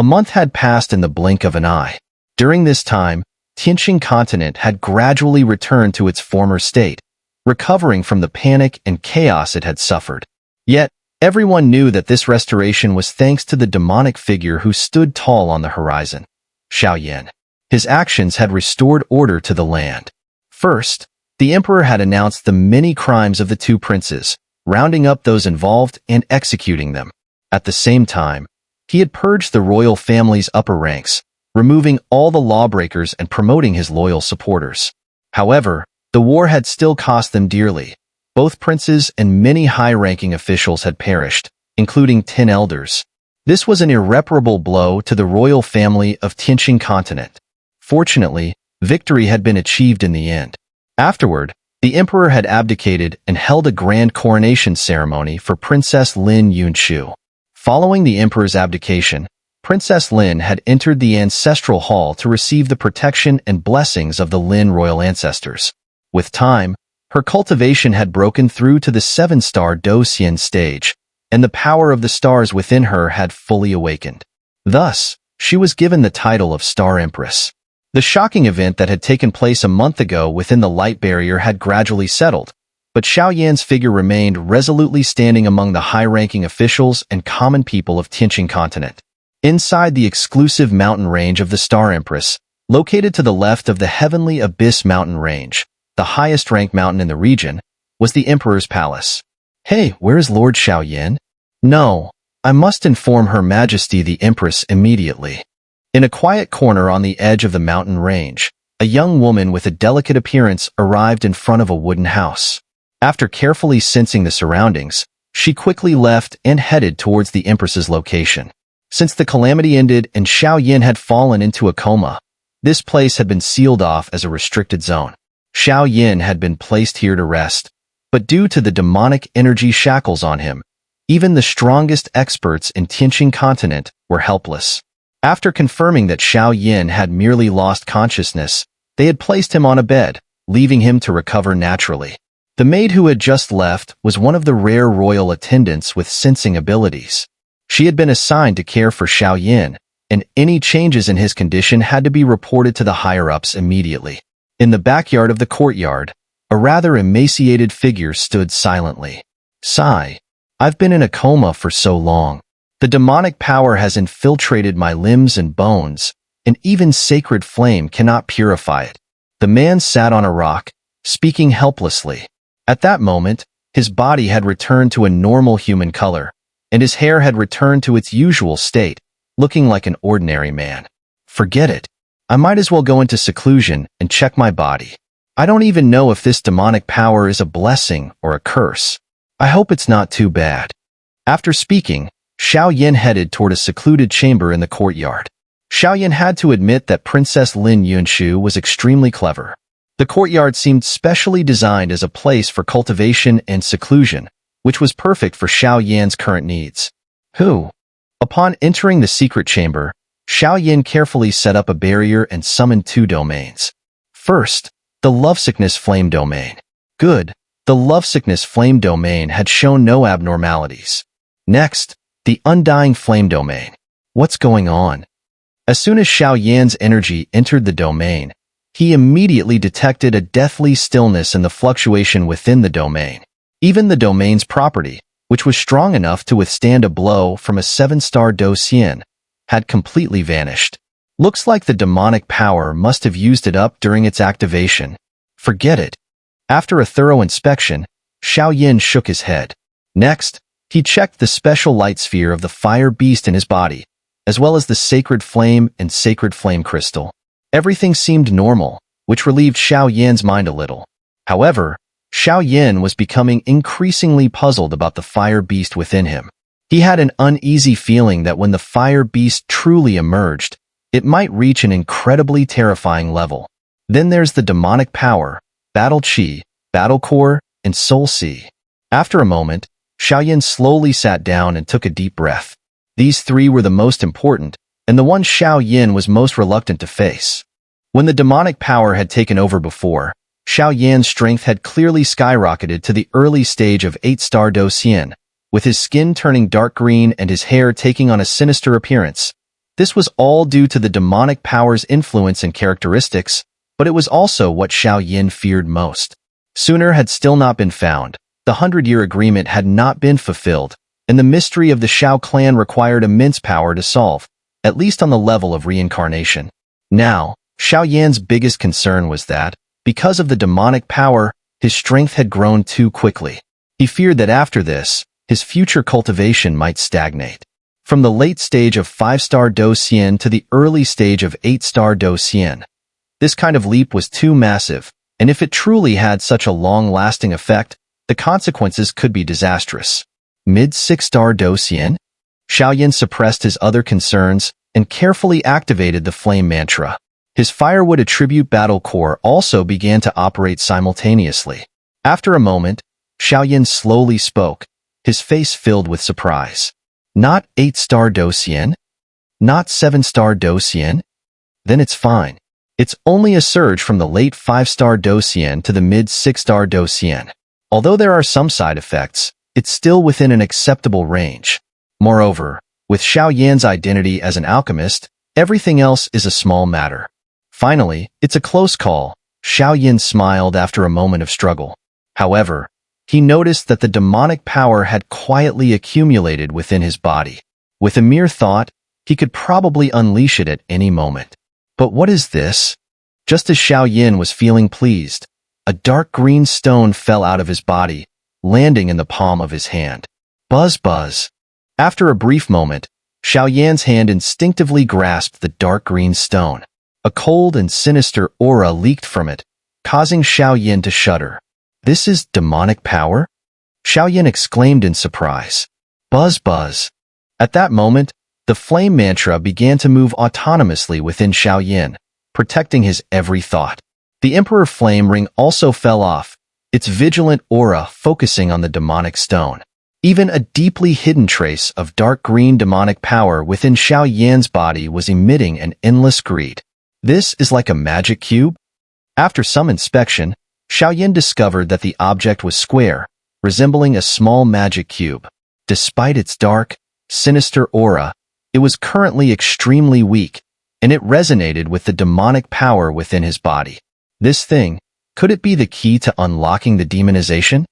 A month had passed in the blink of an eye. During this time, Tianqing continent had gradually returned to its former state, recovering from the panic and chaos it had suffered. Yet, everyone knew that this restoration was thanks to the demonic figure who stood tall on the horizon, Xiao Yan. His actions had restored order to the land. First, the emperor had announced the many crimes of the two princes, rounding up those involved and executing them. At the same time, he had purged the royal family's upper ranks, removing all the lawbreakers and promoting his loyal supporters. However, the war had still cost them dearly. Both princes and many high-ranking officials had perished, including 10 elders. This was an irreparable blow to the royal family of Tianqing continent. Fortunately, victory had been achieved in the end. Afterward, the emperor had abdicated and held a grand coronation ceremony for Princess Lin Yunshu. Following the emperor's abdication, Princess Lin had entered the ancestral hall to receive the protection and blessings of the Lin royal ancestors. With time, her cultivation had broken through to the 7-star Doxian stage, and the power of the stars within her had fully awakened. Thus, she was given the title of Star Empress. The shocking event that had taken place a month ago within the light barrier had gradually settled, but Xiao Yan's figure remained resolutely standing among the high-ranking officials and common people of Tianqing continent. Inside the exclusive mountain range of the Star Empress, located to the left of the Heavenly Abyss mountain range, the highest-ranked mountain in the region, was the Emperor's palace. "Hey, where is Lord Xiao Yan?" "No, I must inform Her Majesty the Empress immediately." In a quiet corner on the edge of the mountain range, a young woman with a delicate appearance arrived in front of a wooden house. After carefully sensing the surroundings, she quickly left and headed towards the Empress's location. Since the calamity ended and Xiao Yan had fallen into a coma, this place had been sealed off as a restricted zone. Xiao Yan had been placed here to rest, but due to the demonic energy shackles on him, even the strongest experts in Tianqing continent were helpless. After confirming that Xiao Yan had merely lost consciousness, they had placed him on a bed, leaving him to recover naturally. The maid who had just left was one of the rare royal attendants with sensing abilities. She had been assigned to care for Xiao Yan, and any changes in his condition had to be reported to the higher-ups immediately. In the backyard of the courtyard, a rather emaciated figure stood silently. "Sigh, I've been in a coma for so long. The demonic power has infiltrated my limbs and bones, and even sacred flame cannot purify it." The man sat on a rock, speaking helplessly. At that moment, his body had returned to a normal human color, and his hair had returned to its usual state, looking like an ordinary man. "Forget it. I might as well go into seclusion and check my body. I don't even know if this demonic power is a blessing or a curse. I hope it's not too bad." After speaking, Xiao Yan headed toward a secluded chamber in the courtyard. Xiao Yan had to admit that Princess Lin Yunshu was extremely clever. The courtyard seemed specially designed as a place for cultivation and seclusion, which was perfect for Xiao Yan's current needs. Upon entering the secret chamber, Xiao Yan carefully set up a barrier and summoned 2 domains. First, the lovesickness flame domain. Good, the lovesickness flame domain had shown no abnormalities. Next, the undying flame domain. What's going on? As soon as Xiao Yan's energy entered the domain, he immediately detected a deathly stillness in the fluctuation within the domain. Even the domain's property, which was strong enough to withstand a blow from a 7-star Doxian, had completely vanished. Looks like the demonic power must have used it up during its activation. Forget it. After a thorough inspection, Xiao Yan shook his head. Next, he checked the special light sphere of the fire beast in his body, as well as the sacred flame and sacred flame crystal. Everything seemed normal, which relieved Xiao Yan's mind a little. However, Xiao Yan was becoming increasingly puzzled about the fire beast within him. He had an uneasy feeling that when the fire beast truly emerged, it might reach an incredibly terrifying level. Then there's the demonic power, battle chi, battle core, and soul ci. After a moment, Xiao Yan slowly sat down and took a deep breath. These 3 were the most important, and the one Xiao Yan was most reluctant to face. When the demonic power had taken over before, Xiao Yan's strength had clearly skyrocketed to the early stage of 8-star Doxian, with his skin turning dark green and his hair taking on a sinister appearance. This was all due to the demonic power's influence and characteristics, but it was also what Xiao Yan feared most. Xun'er had still not been found, the 100-year agreement had not been fulfilled, and the mystery of the Xiao clan required immense power to solve, at least on the level of reincarnation. Now, Xiao Yan's biggest concern was that, because of the demonic power, his strength had grown too quickly. He feared that after this, his future cultivation might stagnate. From the late stage of 5-star Do Xian to the early stage of 8-star Do Xian, this kind of leap was too massive, and if it truly had such a long-lasting effect, the consequences could be disastrous. Mid-6-star Do Xian? Xiao Yan suppressed his other concerns and carefully activated the flame mantra. His firewood attribute battle core also began to operate simultaneously. After a moment, Xiao Yan slowly spoke, his face filled with surprise. Not 8-star Do Xian? Not 7-star Do Xian? Then it's fine. It's only a surge from the late 5-star Do Xian to the mid-6-star Do Xian. Although there are some side effects, it's still within an acceptable range. Moreover, with Xiao Yan's identity as an alchemist, everything else is a small matter. Finally, it's a close call. Xiao Yan smiled after a moment of struggle. However, he noticed that the demonic power had quietly accumulated within his body. With a mere thought, he could probably unleash it at any moment. But what is this? Just as Xiao Yan was feeling pleased, a dark green stone fell out of his body, landing in the palm of his hand. Buzz buzz. After a brief moment, Xiao Yan's hand instinctively grasped the dark green stone. A cold and sinister aura leaked from it, causing Xiao Yan to shudder. This is demonic power? Xiao Yan exclaimed in surprise. Buzz buzz. At that moment, the flame mantra began to move autonomously within Xiao Yan, protecting his every thought. The Emperor Flame Ring also fell off, its vigilant aura focusing on the demonic stone. Even a deeply hidden trace of dark green demonic power within Xiao Yan's body was emitting an endless greed. This is like a magic cube? After some inspection, Xiao Yan discovered that the object was square, resembling a small magic cube. Despite its dark, sinister aura, it was currently extremely weak, and it resonated with the demonic power within his body. This thing, could it be the key to unlocking the demonization?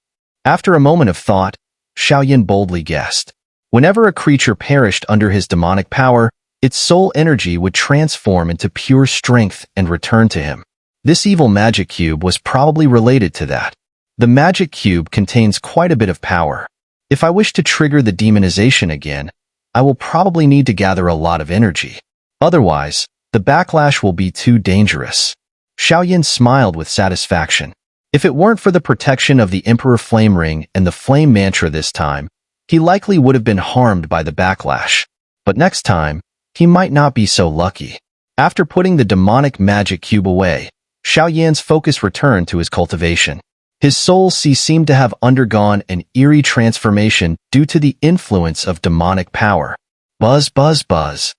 After a moment of thought, Xiao Yan boldly guessed. Whenever a creature perished under his demonic power, its soul energy would transform into pure strength and return to him. This evil magic cube was probably related to that. The magic cube contains quite a bit of power. If I wish to trigger the demonization again, I will probably need to gather a lot of energy. Otherwise, the backlash will be too dangerous. Xiao Yan smiled with satisfaction. If it weren't for the protection of the Emperor Flame Ring and the Flame Mantra this time, he likely would have been harmed by the backlash. But next time, he might not be so lucky. After putting the demonic magic cube away, Xiao Yan's focus returned to his cultivation. His soul seemed to have undergone an eerie transformation due to the influence of demonic power. Buzz, buzz, buzz.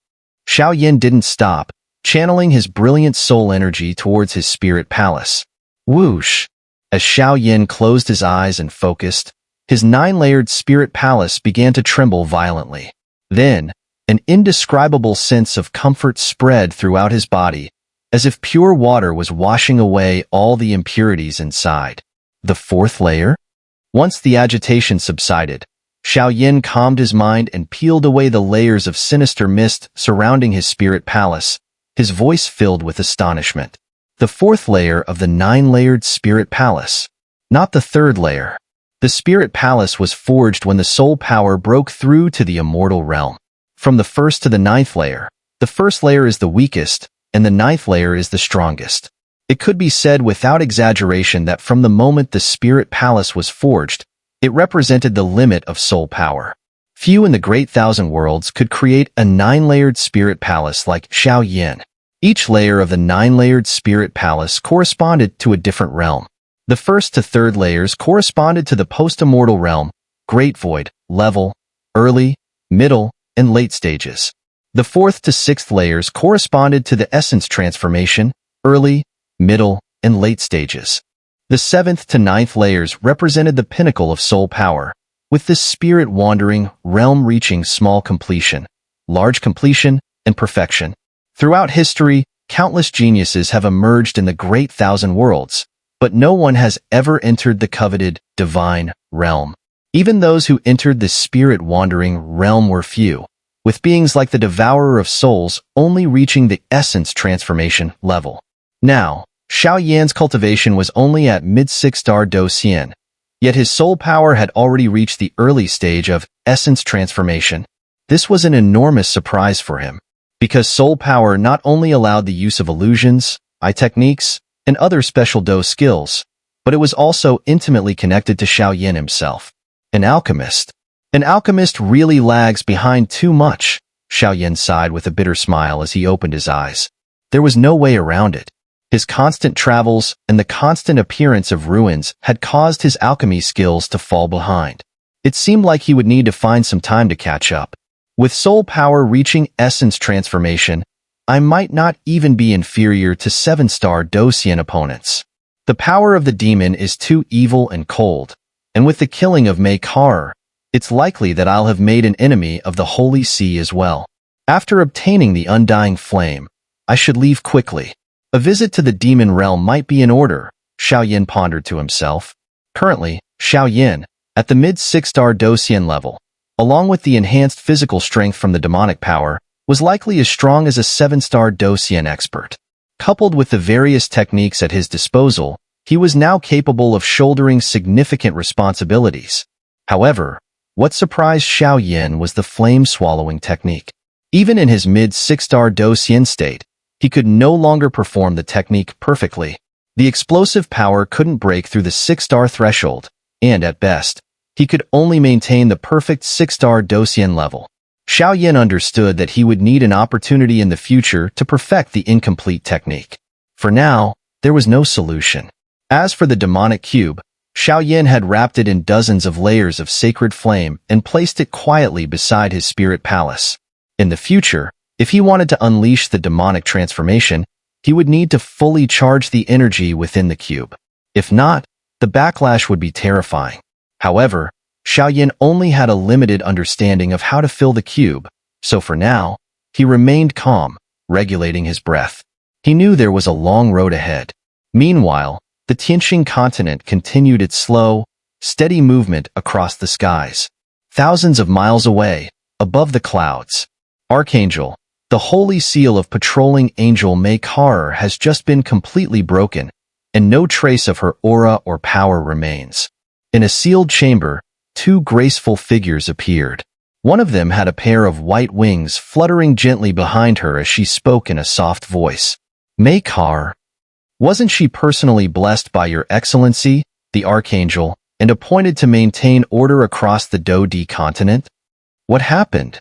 Xiao Yan didn't stop, channeling his brilliant soul energy towards his spirit palace. Whoosh! As Xiao Yan closed his eyes and focused, his 9-layered spirit palace began to tremble violently. Then, an indescribable sense of comfort spread throughout his body, as if pure water was washing away all the impurities inside. The 4th layer? Once the agitation subsided, Xiao Yan calmed his mind and peeled away the layers of sinister mist surrounding his spirit palace, his voice filled with astonishment. The 4th layer of the 9-layered spirit palace. Not the 3rd layer. The spirit palace was forged when the soul power broke through to the immortal realm. From the 1st to the 9th layer, the 1st layer is the weakest, and the 9th layer is the strongest. It could be said without exaggeration that from the moment the spirit palace was forged, it represented the limit of soul power. Few in the Great Thousand Worlds could create a 9-layered spirit palace like Xiao Yan. Each layer of the 9-layered spirit palace corresponded to a different realm. The 1st to 3rd layers corresponded to the post-immortal realm, Great Void, level, early, middle, and late stages. The 4th to 6th layers corresponded to the essence transformation, early, middle, and late stages. The 7th to 9th layers represented the pinnacle of soul power, with the spirit wandering realm reaching small completion, large completion, and perfection. Throughout history, countless geniuses have emerged in the great thousand worlds, but no one has ever entered the coveted divine realm. Even those who entered the spirit-wandering realm were few, with beings like the Devourer of Souls only reaching the essence transformation level. Now, Xiao Yan's cultivation was only at mid-6-star Dou-Xian, yet his soul power had already reached the early stage of essence transformation. This was an enormous surprise for him, because soul power not only allowed the use of illusions, eye techniques, and other special Dou skills, but it was also intimately connected to Xiao Yan himself. An alchemist. An alchemist really lags behind too much, Xiao Yan sighed with a bitter smile as he opened his eyes. There was no way around it. His constant travels and the constant appearance of ruins had caused his alchemy skills to fall behind. It seemed like he would need to find some time to catch up. With soul power reaching essence transformation, I might not even be inferior to 7-star Dou-Xian opponents. The power of the demon is too evil and cold, and with the killing of Mei Kar, it's likely that I'll have made an enemy of the Holy See as well. After obtaining the undying flame, I should leave quickly. A visit to the demon realm might be in order, Xiao Yan pondered to himself. Currently, Xiao Yan, at the mid-6-star Dou-Xian level, along with the enhanced physical strength from the demonic power, was likely as strong as a 7-star Dou-Xian expert. Coupled with the various techniques at his disposal, he was now capable of shouldering significant responsibilities. However, what surprised Xiao Yan was the flame-swallowing technique. Even in his mid-6-star Dou-Xian state, he could no longer perform the technique perfectly. The explosive power couldn't break through the 6-star threshold, and at best, he could only maintain the perfect 6-star Dou-Xian level. Xiao Yan understood that he would need an opportunity in the future to perfect the incomplete technique. For now, there was no solution. As for the demonic cube, Xiao Yan had wrapped it in dozens of layers of sacred flame and placed it quietly beside his spirit palace. In the future, if he wanted to unleash the demonic transformation, he would need to fully charge the energy within the cube. If not, the backlash would be terrifying. However, Xiao Yan only had a limited understanding of how to fill the cube, so for now, he remained calm, regulating his breath. He knew there was a long road ahead. Meanwhile, the Tianxing continent continued its slow, steady movement across the skies. Thousands of miles away, above the clouds, Archangel, the holy seal of patrolling angel Mei Kar has just been completely broken, and no trace of her aura or power remains. In a sealed chamber, two graceful figures appeared. One of them had a pair of white wings fluttering gently behind her as she spoke in a soft voice. Mei Kar. Wasn't she personally blessed by your excellency, the Archangel, and appointed to maintain order across the Dou-Di continent? What happened?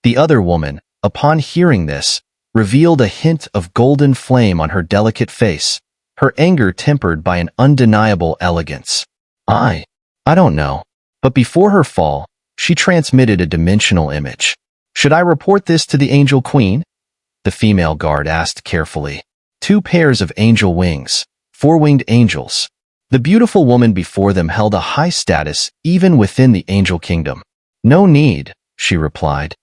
The other woman, upon hearing this, revealed a hint of golden flame on her delicate face, her anger tempered by an undeniable elegance. I don't know. But before her fall, she transmitted a dimensional image. Should I report this to the Angel Queen? The female guard asked carefully. 2 pairs of angel wings, 4-winged angels. The beautiful woman before them held a high status even within the angel kingdom. No need, she replied.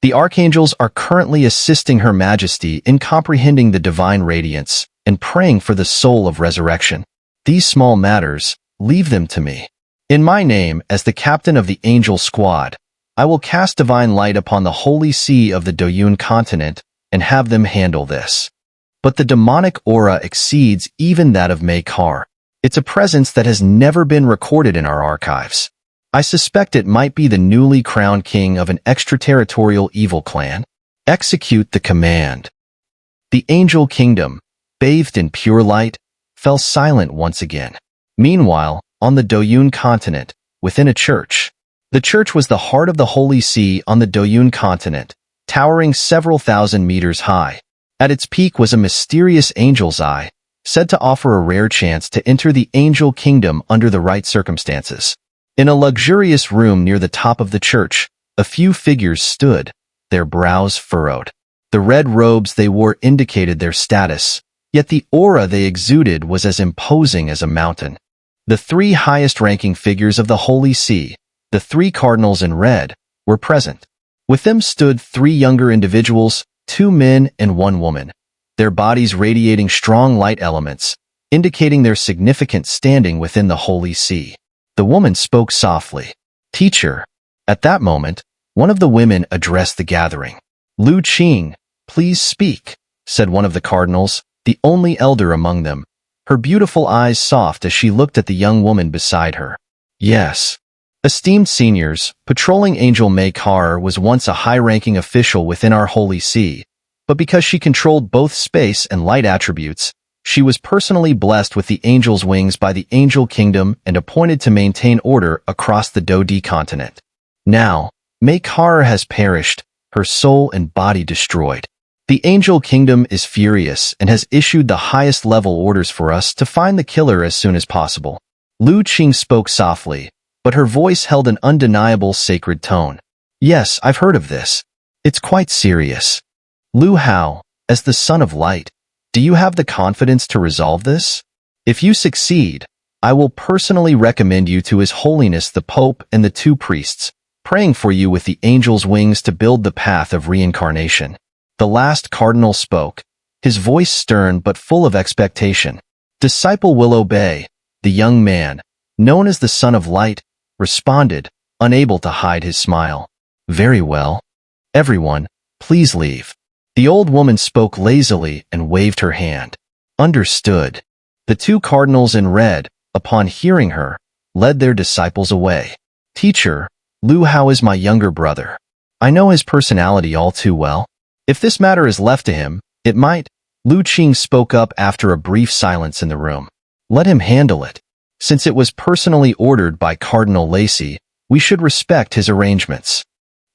The archangels are currently assisting Her Majesty in comprehending the divine radiance and praying for the soul of resurrection. These small matters, leave them to me. In my name, as the captain of the angel squad, I will cast divine light upon the holy sea of the Douyun continent and have them handle this. But the demonic aura exceeds even that of Mei Kar. It's a presence that has never been recorded in our archives. I suspect it might be the newly crowned king of an extraterritorial evil clan. Execute the command. The angel kingdom, bathed in pure light, fell silent once again. Meanwhile, on the Douyun continent, within a church. The church was the heart of the Holy See on the Douyun continent, towering several thousand meters high. At its peak was a mysterious angel's eye, said to offer a rare chance to enter the angel kingdom under the right circumstances. In a luxurious room near the top of the church, a few figures stood, their brows furrowed. The red robes they wore indicated their status, yet the aura they exuded was as imposing as a mountain. The 3 highest-ranking figures of the Holy See, the 3 cardinals in red, were present. With them stood 3 younger individuals, 2 men and 1 woman, their bodies radiating strong light elements, indicating their significant standing within the Holy See. The woman spoke softly. "Teacher." At that moment, one of the women addressed the gathering. "Lu Qing, please speak," said one of the cardinals, the only elder among them, her beautiful eyes soft as she looked at the young woman beside her. "Yes." Esteemed seniors, patrolling Angel May Carr was once a high-ranking official within our Holy See, but because she controlled both space and light attributes, she was personally blessed with the angel's wings by the Angel Kingdom and appointed to maintain order across the Dodi continent. Now, May Carr has perished, her soul and body destroyed. The Angel Kingdom is furious and has issued the highest level orders for us to find the killer as soon as possible. Lu Qing spoke softly, but her voice held an undeniable sacred tone. "Yes, I've heard of this. It's quite serious. Lu Hao, as the Son of Light, do you have the confidence to resolve this? If you succeed, I will personally recommend you to His Holiness the Pope and the 2 priests, praying for you with the angel's wings to build the path of reincarnation." The last cardinal spoke, his voice stern but full of expectation. Disciple will obey. The young man, known as the Son of Light, responded, unable to hide his smile. "Very well. Everyone, please leave." The old woman spoke lazily and waved her hand. "Understood." The 2 cardinals in red, upon hearing her, led their disciples away. "Teacher, Lu Hao is my younger brother. I know his personality all too well. If this matter is left to him, it might." Lu Qing spoke up after a brief silence in the room. "Let him handle it. Since it was personally ordered by Cardinal Lacey, we should respect his arrangements.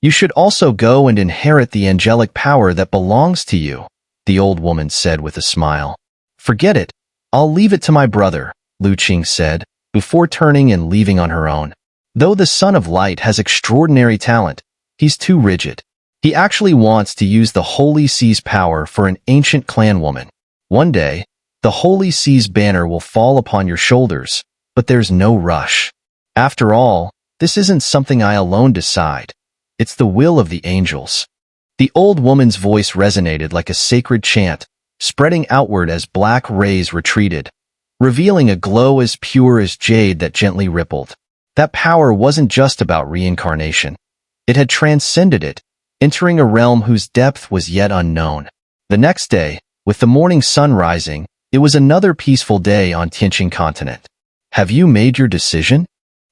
You should also go and inherit the angelic power that belongs to you," the old woman said with a smile. "Forget it. I'll leave it to my brother," Lu Qing said, before turning and leaving on her own. Though the Son of Light has extraordinary talent, he's too rigid. He actually wants to use the Holy See's power for an ancient clan woman. One day, the Holy See's banner will fall upon your shoulders, but there's no rush. After all, this isn't something I alone decide. It's the will of the angels. The old woman's voice resonated like a sacred chant, spreading outward as black rays retreated, revealing a glow as pure as jade that gently rippled. That power wasn't just about reincarnation. It had transcended it, entering a realm whose depth was yet unknown. The next day, with the morning sun rising, it was another peaceful day on Tianqing continent. "Have you made your decision?"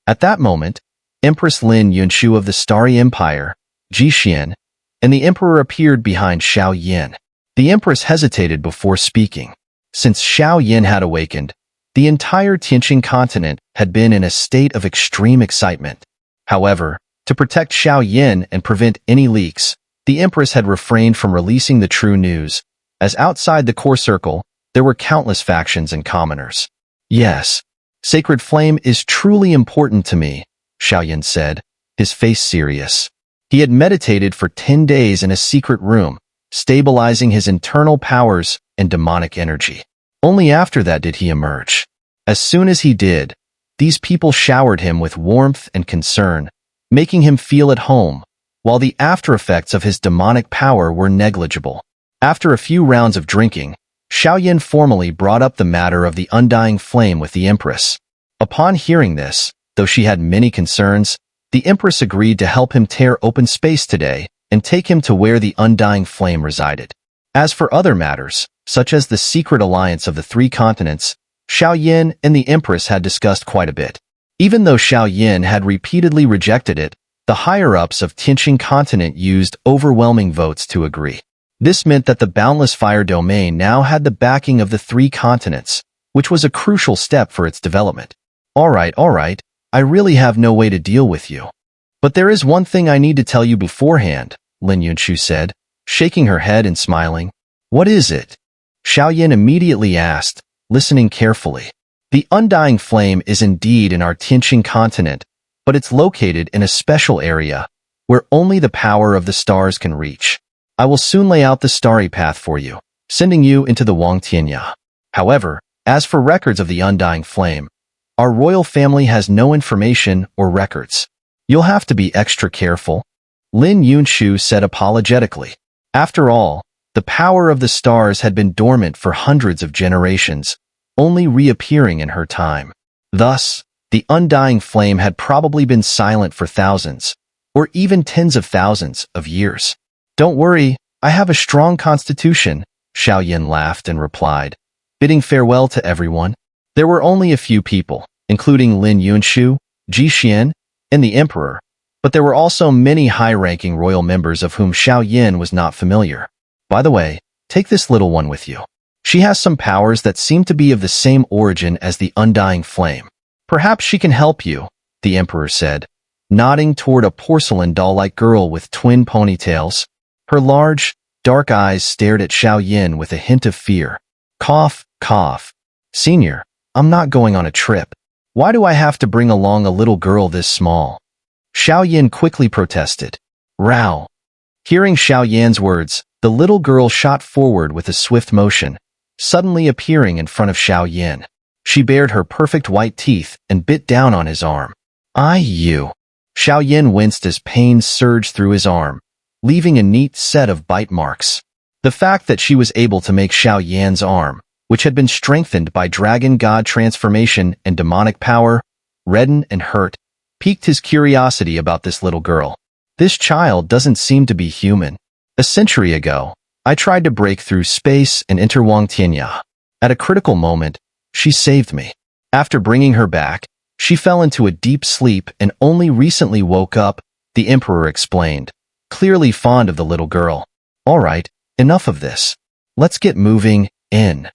At that moment, Empress Lin Yunshu of the Starry Empire, Jixian, and the Emperor appeared behind Xiao Yan. The Empress hesitated before speaking. Since Xiao Yan had awakened, the entire Tianqing continent had been in a state of extreme excitement. However, to protect Xiao Yan and prevent any leaks, the Empress had refrained from releasing the true news, as outside the core circle, there were countless factions and commoners. "Yes, Sacred Flame is truly important to me," Xiao Yan said, his face serious. He had meditated for 10 days in a secret room, stabilizing his internal powers and demonic energy. Only after that did he emerge. As soon as he did, these people showered him with warmth and concern, making him feel at home, while the after-effects of his demonic power were negligible. After a few rounds of drinking, Xiao Yan formally brought up the matter of the undying flame with the Empress. Upon hearing this, though she had many concerns, the Empress agreed to help him tear open space today and take him to where the undying flame resided. As for other matters, such as the secret alliance of the 3 continents, Xiao Yan and the Empress had discussed quite a bit. Even though Xiao Yan had repeatedly rejected it, the higher-ups of Tianqing continent used overwhelming votes to agree. This meant that the Boundless Fire Domain now had the backing of the 3 continents, which was a crucial step for its development. All right, I really have no way to deal with you. But there is one thing I need to tell you beforehand, Lin Yunshu said, shaking her head and smiling. "What is it?" Xiao Yan immediately asked, listening carefully. "The undying flame is indeed in our Tianqing continent, but it's located in a special area, where only the power of the stars can reach. I will soon lay out the starry path for you, sending you into the Wang Tianya. However, as for records of the undying flame, our royal family has no information or records. You'll have to be extra careful," Lin Yunshu said apologetically. After all, The power of the stars had been dormant for hundreds of generations, only reappearing in her time. Thus, the undying flame had probably been silent for thousands, or even tens of thousands of years. "Don't worry, I have a strong constitution," Xiao Yan laughed and replied, bidding farewell to everyone. There were only a few people, including Lin Yunshu, Ji Xian, and the Emperor, but there were also many high-ranking royal members of whom Xiao Yan was not familiar. "By the way, take this little one with you. She has some powers that seem to be of the same origin as the undying flame. Perhaps she can help you," the Emperor said, nodding toward a porcelain doll-like girl with twin ponytails. Her large, dark eyes stared at Xiao Yan with a hint of fear. Cough, cough. "Senior, I'm not going on a trip. Why do I have to bring along a little girl this small?" Xiao Yan quickly protested. Row. Hearing Xiao Yan's words, the little girl shot forward with a swift motion, suddenly appearing in front of Xiao Yan. She bared her perfect white teeth and bit down on his arm. "You." Xiao Yan winced as pain surged through his arm, leaving a neat set of bite marks. The fact that she was able to make Xiao Yan's arm, which had been strengthened by dragon god transformation and demonic power, redden and hurt, piqued his curiosity about this little girl. "This child doesn't seem to be human. A century ago, I tried to break through space and enter Wang Tianya. At a critical moment, she saved me. After bringing her back, she fell into a deep sleep and only recently woke up," the Emperor explained, clearly fond of the little girl. "All right, enough of this. Let's get moving in."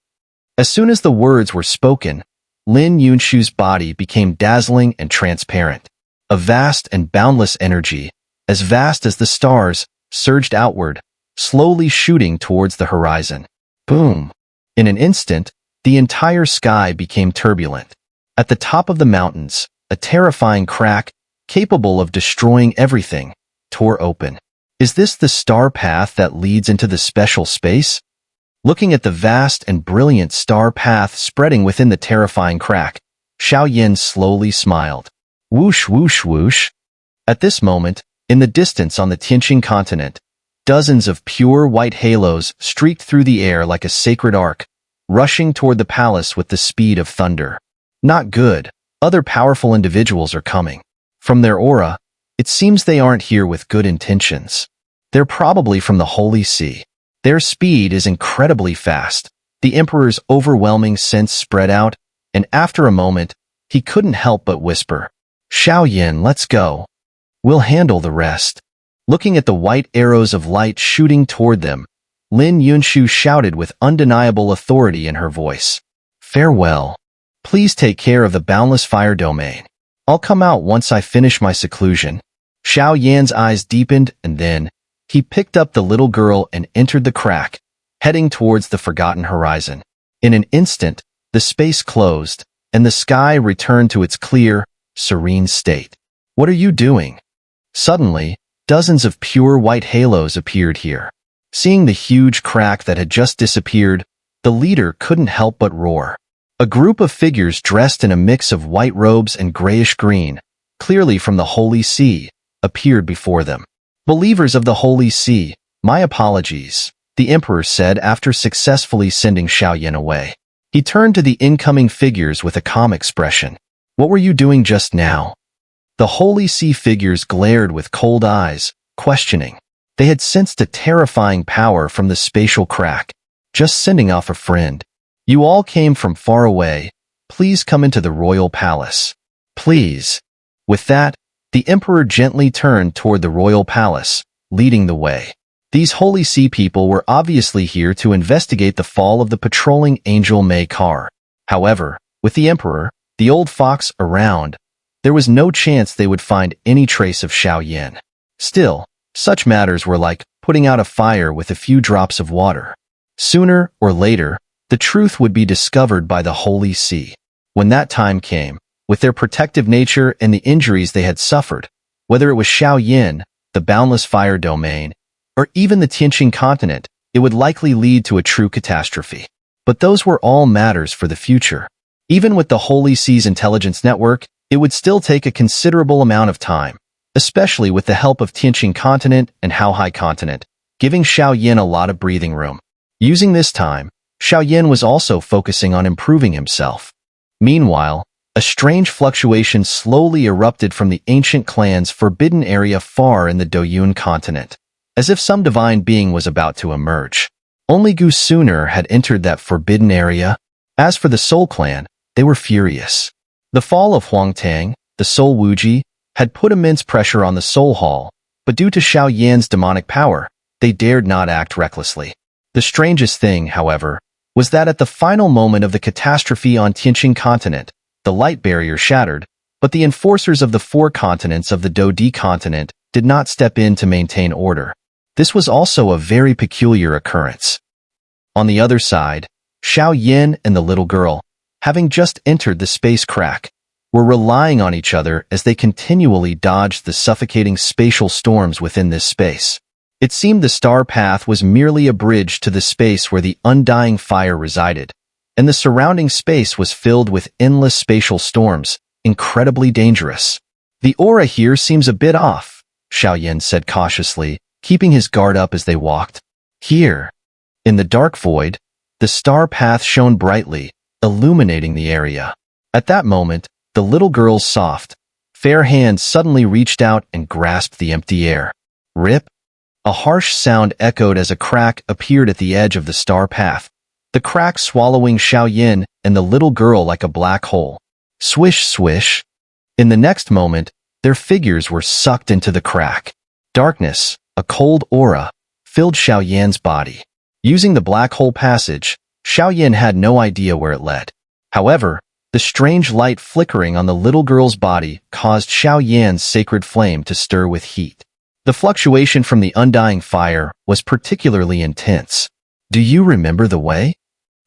As soon as the words were spoken, Lin Yunshu's body became dazzling and transparent. A vast and boundless energy, as vast as the stars, surged outward, slowly shooting towards the horizon. Boom! In an instant, the entire sky became turbulent. At the top of the mountains, a terrifying crack, capable of destroying everything, tore open. Is this the star path that leads into the special space? Looking at the vast and brilliant star path spreading within the terrifying crack, Xiao Yan slowly smiled. Whoosh, whoosh, whoosh. At this moment, in the distance on the Tianqing continent, dozens of pure white halos streaked through the air like a sacred arc, rushing toward the palace with the speed of thunder. Not good. Other powerful individuals are coming. From their aura, it seems they aren't here with good intentions. They're probably from the Holy See. Their speed is incredibly fast. The Emperor's overwhelming sense spread out, and after a moment, he couldn't help but whisper, "Xiao Yan, let's go. We'll handle the rest." Looking at the white arrows of light shooting toward them, Lin Yunshu shouted with undeniable authority in her voice. "Farewell. Please take care of the boundless fire domain. I'll come out once I finish my seclusion." Xiao Yan's eyes deepened, and then he picked up the little girl and entered the crack, heading towards the forgotten horizon. In an instant, the space closed, and the sky returned to its clear, serene state. "What are you doing?" Suddenly, dozens of pure white halos appeared here. Seeing the huge crack that had just disappeared, the leader couldn't help but roar. A group of figures dressed in a mix of white robes and grayish-green, clearly from the Holy See, appeared before them. "Believers of the Holy See, my apologies," the Emperor said after successfully sending Xiao Yan away. He turned to the incoming figures with a calm expression. "What were you doing just now?" The Holy See figures glared with cold eyes, questioning. They had sensed a terrifying power from the spatial crack. "Just sending off a friend. You all came from far away. Please come into the royal palace. Please." With that, the Emperor gently turned toward the royal palace, leading the way. These Holy See people were obviously here to investigate the fall of the patrolling Angel May car. However, with the Emperor, the old fox, around, there was no chance they would find any trace of Xiao Yan. Still, such matters were like putting out a fire with a few drops of water. Sooner or later, the truth would be discovered by the Holy See. When that time came, with their protective nature and the injuries they had suffered, whether it was Xiao Yan, the boundless fire domain, or even the Tianqing continent, it would likely lead to a true catastrophe. But those were all matters for the future. Even with the Holy See's intelligence network, it would still take a considerable amount of time, especially with the help of Tianqing continent and Haohai continent, giving Xiao Yan a lot of breathing room. Using this time, Xiao Yan was also focusing on improving himself. Meanwhile, a strange fluctuation slowly erupted from the ancient clan's forbidden area far in the Doyun continent, as if some divine being was about to emerge. Only Xun'er had entered that forbidden area. As for the Soul Clan, they were furious. The fall of Huangtang, the Soul Wuji, had put immense pressure on the Soul Hall, but due to Xiao Yan's demonic power, they dared not act recklessly. The strangest thing, however, was that at the final moment of the catastrophe on Tianqing continent, the light barrier shattered, but the enforcers of the 4 continents of the Dodi continent did not step in to maintain order. This was also a very peculiar occurrence. On the other side, Xiao Yan and the little girl, having just entered the space crack, were relying on each other as they continually dodged the suffocating spatial storms within this space. It seemed the star path was merely a bridge to the space where the undying fire resided, and the surrounding space was filled with endless spatial storms, incredibly dangerous. The aura here seems a bit off, Xiao Yan said cautiously, keeping his guard up as they walked. Here, in the dark void, the star path shone brightly, illuminating the area. At that moment, the little girl's soft, fair hand suddenly reached out and grasped the empty air. Rip! A harsh sound echoed as a crack appeared at the edge of the star path, the crack swallowing Xiao Yan and the little girl like a black hole. Swish, swish! In the next moment, their figures were sucked into the crack. Darkness, a cold aura, filled Xiao Yan's body. Using the black hole passage, Xiao Yan had no idea where it led. However, the strange light flickering on the little girl's body caused Xiao Yan's sacred flame to stir with heat. The fluctuation from the undying fire was particularly intense. Do you remember the way?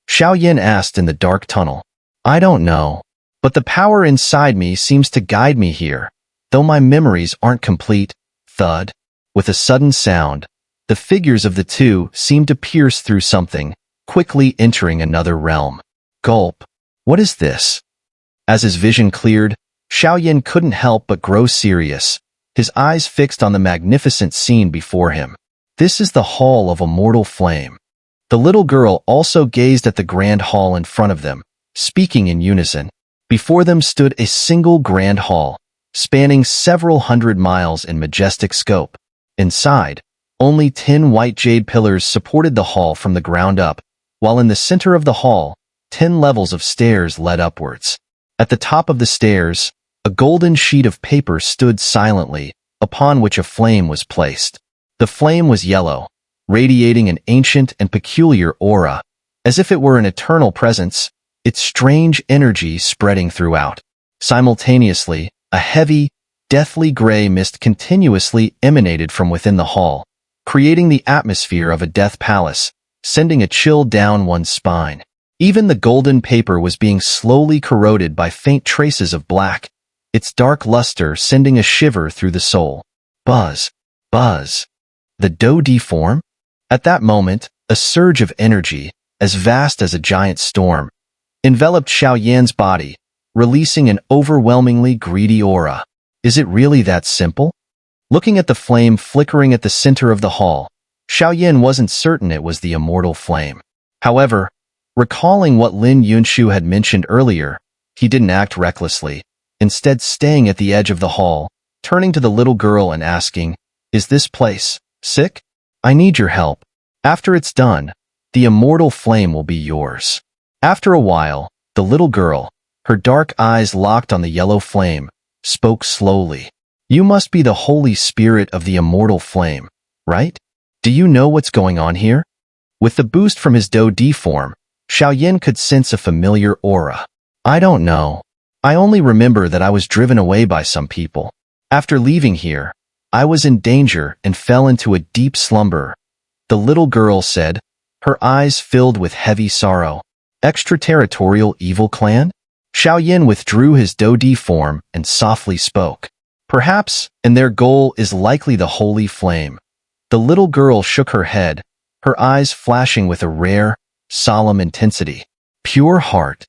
Xiao Yan asked in the dark tunnel. I don't know, but the power inside me seems to guide me here, though my memories aren't complete. Thud. With a sudden sound, the figures of the two seemed to pierce through something, quickly entering another realm. Gulp. What is this? As his vision cleared, Xiao Yan couldn't help but grow serious, his eyes fixed on the magnificent scene before him. This is the Hall of Immortal Flame. The little girl also gazed at the grand hall in front of them, speaking in unison. Before them stood a single grand hall, spanning several hundred miles in majestic scope. Inside, only 10 white jade pillars supported the hall from the ground up, while in the center of the hall, 10 levels of stairs led upwards. At the top of the stairs, a golden sheet of paper stood silently, upon which a flame was placed. The flame was yellow, radiating an ancient and peculiar aura, as if it were an eternal presence, its strange energy spreading throughout. Simultaneously, a heavy, deathly gray mist continuously emanated from within the hall, creating the atmosphere of a death palace, sending a chill down one's spine. Even the golden paper was being slowly corroded by faint traces of black, its dark luster sending a shiver through the soul. Buzz, buzz. The Dodi form? At that moment, a surge of energy, as vast as a giant storm, enveloped Xiao Yan's body, releasing an overwhelmingly greedy aura. Is it really that simple? Looking at the flame flickering at the center of the hall, Xiao Yan wasn't certain it was the immortal flame. However, recalling what Lin Yunshu had mentioned earlier, he didn't act recklessly, instead staying at the edge of the hall, turning to the little girl and asking, "Is this place sick? I need your help. After it's done, the immortal flame will be yours." After a while, the little girl, her dark eyes locked on the yellow flame, spoke slowly. "You must be the Holy Spirit of the immortal flame, right? Do you know what's going on here?" With the boost from his Dodi form, Xiao Yan could sense a familiar aura. "I don't know. I only remember that I was driven away by some people. After leaving here, I was in danger and fell into a deep slumber," the little girl said, her eyes filled with heavy sorrow. "Extraterritorial evil clan?" Xiao Yan withdrew his Dodi form and softly spoke. "Perhaps, and their goal is likely the holy flame." The little girl shook her head, her eyes flashing with a rare, solemn intensity. "Pure heart."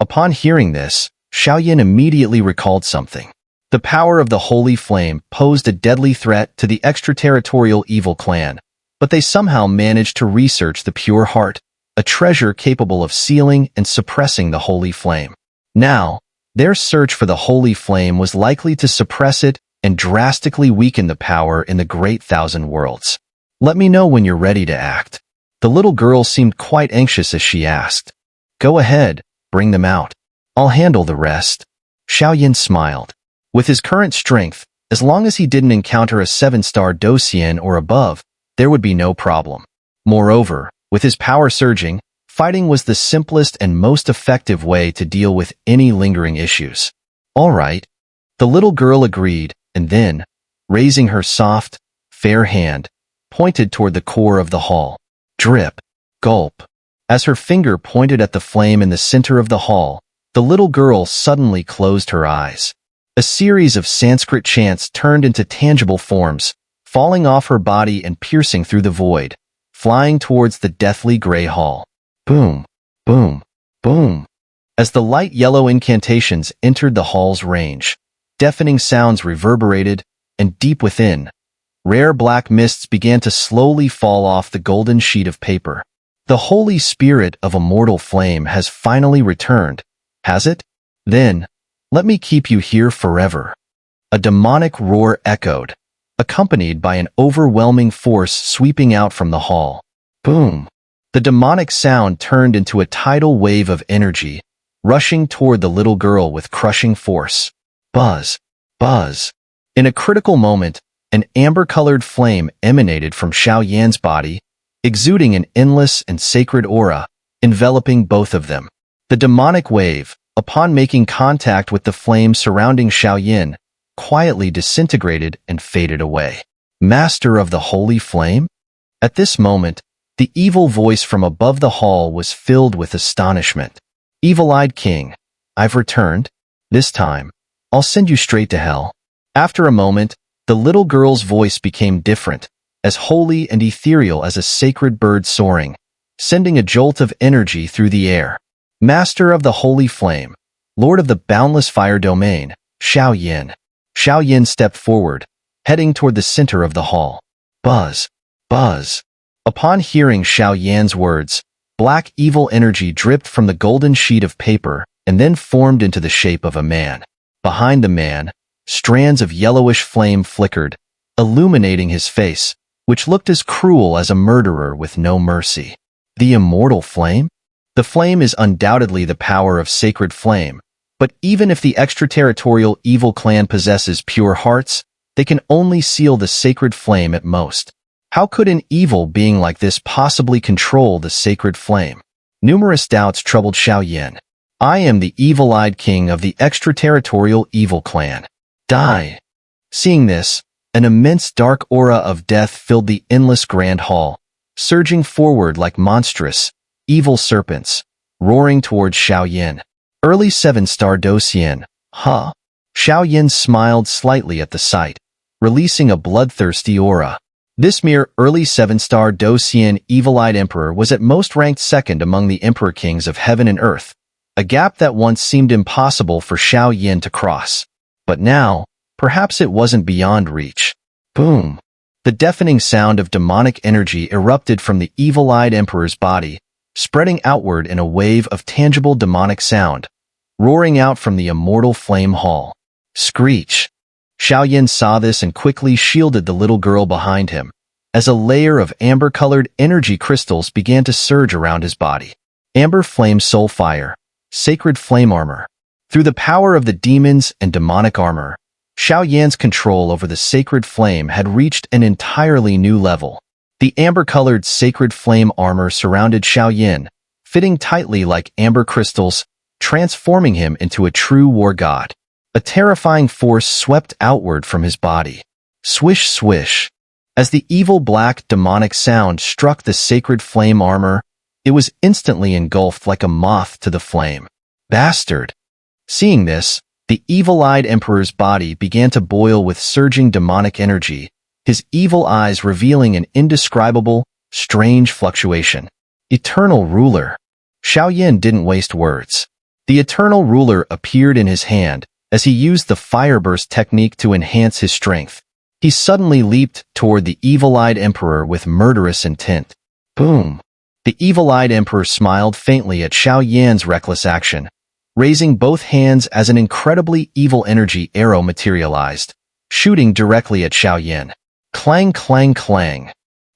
Upon hearing this, Xiao Yan immediately recalled something. The power of the holy flame posed a deadly threat to the extraterritorial evil clan, but they somehow managed to research the pure heart, a treasure capable of sealing and suppressing the holy flame. Now, their search for the holy flame was likely to suppress it and drastically weaken the power in the Great Thousand Worlds. Let me know when you're ready to act. The little girl seemed quite anxious as she asked. Go ahead, bring them out. I'll handle the rest. Xiao Yan smiled. With his current strength, as long as he didn't encounter a 7-star Docian or above, there would be no problem. Moreover, with his power surging, fighting was the simplest and most effective way to deal with any lingering issues. All right. The little girl agreed, and then, raising her soft, fair hand, pointed toward the core of the hall. Drip. Gulp. As her finger pointed at the flame in the center of the hall, the little girl suddenly closed her eyes. A series of Sanskrit chants turned into tangible forms, falling off her body and piercing through the void, flying towards the deathly gray hall. Boom, boom, boom. As the light yellow incantations entered the hall's range, deafening sounds reverberated, and deep within, rare black mists began to slowly fall off the golden sheet of paper. The holy spirit of immortal flame has finally returned, has it? Then, let me keep you here forever. A demonic roar echoed, accompanied by an overwhelming force sweeping out from the hall. Boom. The demonic sound turned into a tidal wave of energy, rushing toward the little girl with crushing force. Buzz. Buzz. In a critical moment, an amber-colored flame emanated from Xiao Yan's body, exuding an endless and sacred aura, enveloping both of them. The demonic wave, upon making contact with the flame surrounding Xiao Yan, quietly disintegrated and faded away. Master of the holy flame? At this moment, the evil voice from above the hall was filled with astonishment. Evil-eyed king, I've returned. This time, I'll send you straight to hell. After a moment, the little girl's voice became different, as holy and ethereal as a sacred bird soaring, sending a jolt of energy through the air. Master of the holy flame, Lord of the boundless fire domain, Xiao Yan. Xiao Yan stepped forward, heading toward the center of the hall. Buzz. Buzz. Upon hearing Xiao Yan's words, black evil energy dripped from the golden sheet of paper and then formed into the shape of a man. Behind the man, strands of yellowish flame flickered, illuminating his face, which looked as cruel as a murderer with no mercy. The immortal flame? The flame is undoubtedly the power of sacred flame, but even if the extraterritorial evil clan possesses pure hearts, they can only seal the sacred flame at most. How could an evil being like this possibly control the sacred flame? Numerous doubts troubled Xiao Yan. I am the evil-eyed king of the extraterritorial evil clan. Die. Seeing this, an immense dark aura of death filled the endless grand hall, surging forward like monstrous, evil serpents, roaring towards Xiao Yan. Early 7-star Docian, huh? Xiao Yan smiled slightly at the sight, releasing a bloodthirsty aura. This mere early 7-star Docian evil-eyed emperor was at most ranked second among the emperor kings of heaven and earth, a gap that once seemed impossible for Xiao Yan to cross. But now, perhaps it wasn't beyond reach. Boom. The deafening sound of demonic energy erupted from the evil-eyed emperor's body, spreading outward in a wave of tangible demonic sound, roaring out from the immortal flame hall. Screech. Xiao Yan saw this and quickly shielded the little girl behind him, as a layer of amber-colored energy crystals began to surge around his body. Amber flame soul fire, sacred flame armor. Through the power of the demons and demonic armor, Xiao Yan's control over the sacred flame had reached an entirely new level. The amber-colored sacred flame armor surrounded Xiao Yan, fitting tightly like amber crystals, transforming him into a true war god. A terrifying force swept outward from his body. Swish, swish. As the evil black demonic sound struck the sacred flame armor, it was instantly engulfed like a moth to the flame. Bastard! Seeing this, the evil-eyed emperor's body began to boil with surging demonic energy, his evil eyes revealing an indescribable, strange fluctuation. Eternal ruler. Xiao Yan didn't waste words. The eternal ruler appeared in his hand, as he used the fireburst technique to enhance his strength. He suddenly leaped toward the evil-eyed emperor with murderous intent. Boom! The evil-eyed emperor smiled faintly at Xiao Yan's reckless action, raising both hands as an incredibly evil energy arrow materialized, shooting directly at Xiao Yan. Clang, clang, clang.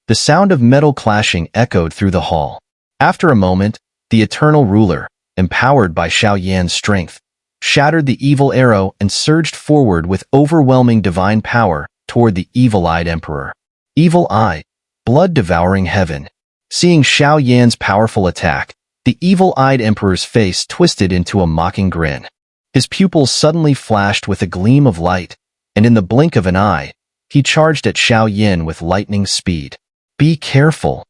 The sound of metal clashing echoed through the hall. After a moment, the eternal ruler, empowered by Xiao Yan's strength, shattered the evil arrow and surged forward with overwhelming divine power toward the evil-eyed emperor. Evil eye, blood-devouring heaven. Seeing Xiao Yan's powerful attack, the evil-eyed emperor's face twisted into a mocking grin. His pupils suddenly flashed with a gleam of light, and in the blink of an eye, he charged at Xiao Yan with lightning speed. Be careful.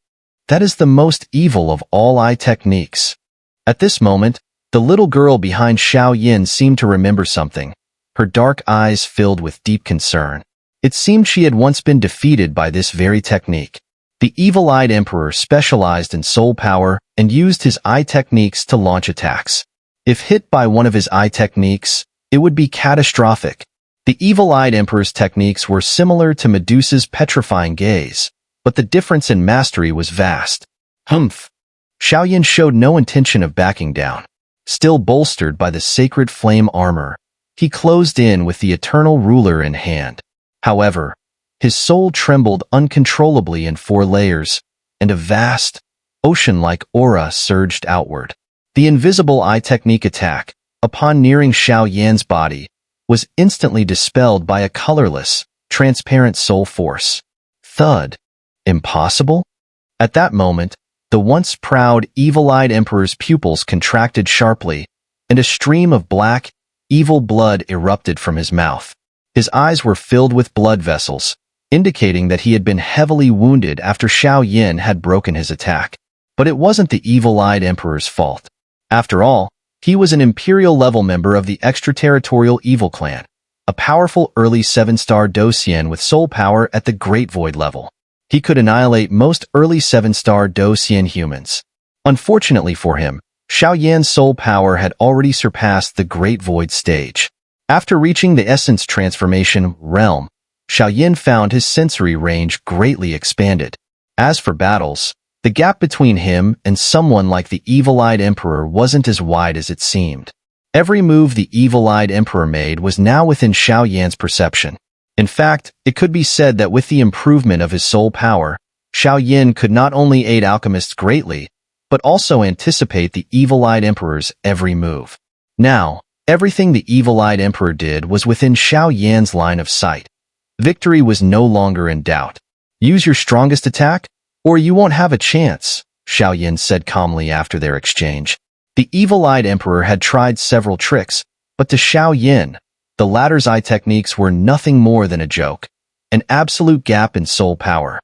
That is the most evil of all eye techniques. At this moment, the little girl behind Xiao Yan seemed to remember something, her dark eyes filled with deep concern. It seemed she had once been defeated by this very technique. The evil-eyed emperor specialized in soul power and used his eye techniques to launch attacks. If hit by one of his eye techniques, it would be catastrophic. The evil-eyed emperor's techniques were similar to Medusa's petrifying gaze, but the difference in mastery was vast. Humph! Xiao Yan showed no intention of backing down. Still bolstered by the sacred flame armor, he closed in with the eternal ruler in hand. However, his soul trembled uncontrollably in 4 layers, and a vast, ocean-like aura surged outward. The invisible eye technique attack, upon nearing Xiao Yan's body, was instantly dispelled by a colorless, transparent soul force. Thud. Impossible? At that moment, the once proud, evil-eyed emperor's pupils contracted sharply, and a stream of black, evil blood erupted from his mouth. His eyes were filled with blood vessels, indicating that he had been heavily wounded after Xiao Yan had broken his attack. But it wasn't the evil-eyed emperor's fault. After all, he was an imperial-level member of the extraterritorial evil clan, a powerful early 7-star Docian with soul power at the Great Void level. He could annihilate most early 7-star Docian humans. Unfortunately for him, Xiao Yan's soul power had already surpassed the Great Void stage. After reaching the essence transformation realm, Xiao Yan found his sensory range greatly expanded. As for battles, the gap between him and someone like the evil-eyed emperor wasn't as wide as it seemed. Every move the evil-eyed emperor made was now within Xiao Yan's perception. In fact, it could be said that with the improvement of his soul power, Xiao Yan could not only aid alchemists greatly, but also anticipate the evil-eyed emperor's every move. Now, everything the evil-eyed emperor did was within Xiao Yan's line of sight. Victory was no longer in doubt. Use your strongest attack, or you won't have a chance, Xiao Yan said calmly after their exchange. The evil-eyed emperor had tried several tricks, but to Xiao Yan, the latter's eye techniques were nothing more than a joke, an absolute gap in soul power.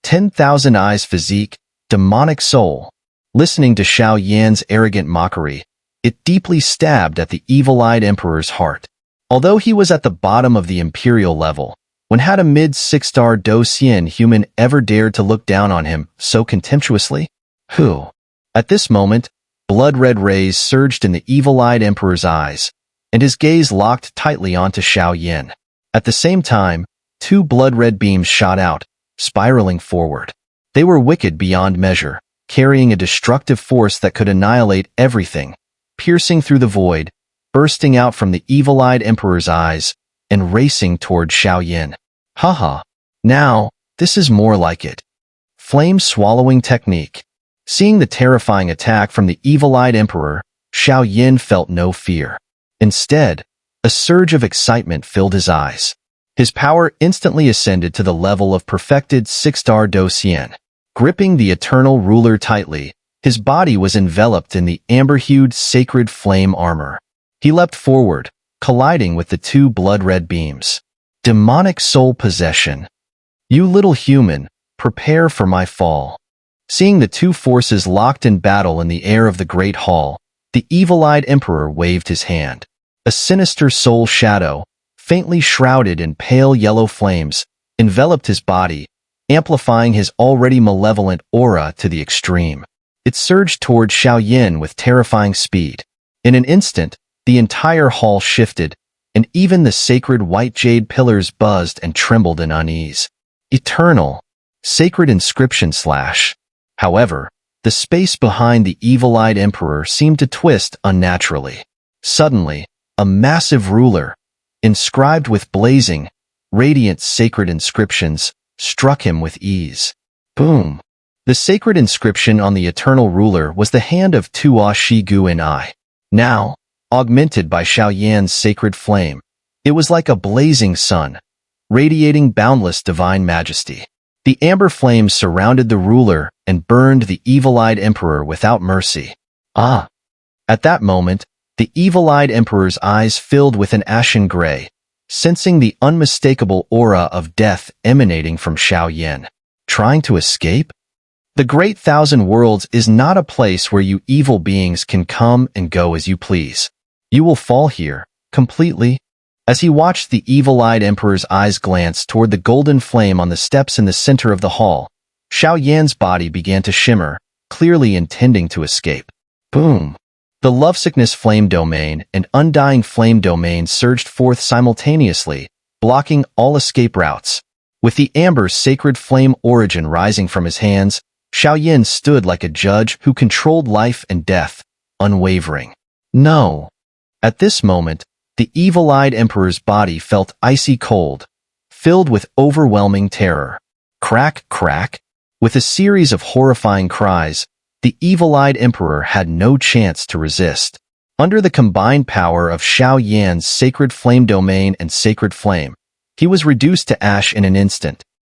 10,000 eyes physique, demonic soul. Listening to Xiao Yan's arrogant mockery, it deeply stabbed at the evil-eyed emperor's heart. Although he was at the bottom of the imperial level, when had a mid-6-star Docian human ever dared to look down on him so contemptuously? Who? At this moment, blood-red rays surged in the evil-eyed emperor's eyes, and his gaze locked tightly onto Xiao Yan. At the same time, 2 blood-red beams shot out, spiraling forward. They were wicked beyond measure, carrying a destructive force that could annihilate everything, piercing through the void, bursting out from the evil-eyed emperor's eyes, and racing toward Xiao Yan. Haha. Now, this is more like it. Flame-swallowing technique. Seeing the terrifying attack from the evil-eyed emperor, Xiao Yan felt no fear. Instead, a surge of excitement filled his eyes. His power instantly ascended to the level of perfected 6-star Docian. Gripping the eternal ruler tightly, his body was enveloped in the amber-hued sacred flame armor. He leapt forward, colliding with the 2 blood-red beams. Demonic soul possession. You little human, prepare for my fall. Seeing the 2 forces locked in battle in the air of the Great Hall, the evil-eyed emperor waved his hand. A sinister soul shadow, faintly shrouded in pale yellow flames, enveloped his body, amplifying his already malevolent aura to the extreme. It surged toward Xiao Yan with terrifying speed. In an instant, the entire hall shifted, and even the sacred white jade pillars buzzed and trembled in unease. Eternal. Sacred inscription / However, the space behind the evil-eyed emperor seemed to twist unnaturally. Suddenly, a massive ruler, inscribed with blazing, radiant sacred inscriptions, struck him with ease. Boom! The sacred inscription on the eternal ruler was the hand of Tua Shi Gu in I. Now, augmented by Xiao Yan's sacred flame, it was like a blazing sun, radiating boundless divine majesty. The amber flames surrounded the ruler and burned the evil-eyed emperor without mercy. Ah! At that moment, the evil-eyed emperor's eyes filled with an ashen gray, sensing the unmistakable aura of death emanating from Xiao Yan. Trying to escape? The Great Thousand Worlds is not a place where you evil beings can come and go as you please. You will fall here, completely. As he watched the evil-eyed emperor's eyes glance toward the golden flame on the steps in the center of the hall, Xiao Yan's body began to shimmer, clearly intending to escape. Boom! The lovesickness flame domain and undying flame domain surged forth simultaneously, blocking all escape routes. With the amber sacred flame origin rising from his hands, Xiao Yan stood like a judge who controlled life and death, unwavering. No! At this moment, the evil-eyed emperor's body felt icy cold, filled with overwhelming terror. Crack, crack! With a series of horrifying cries, the evil-eyed emperor had no chance to resist. Under the combined power of Xiao Yan's sacred flame domain and sacred flame, he was reduced to ash in an instant,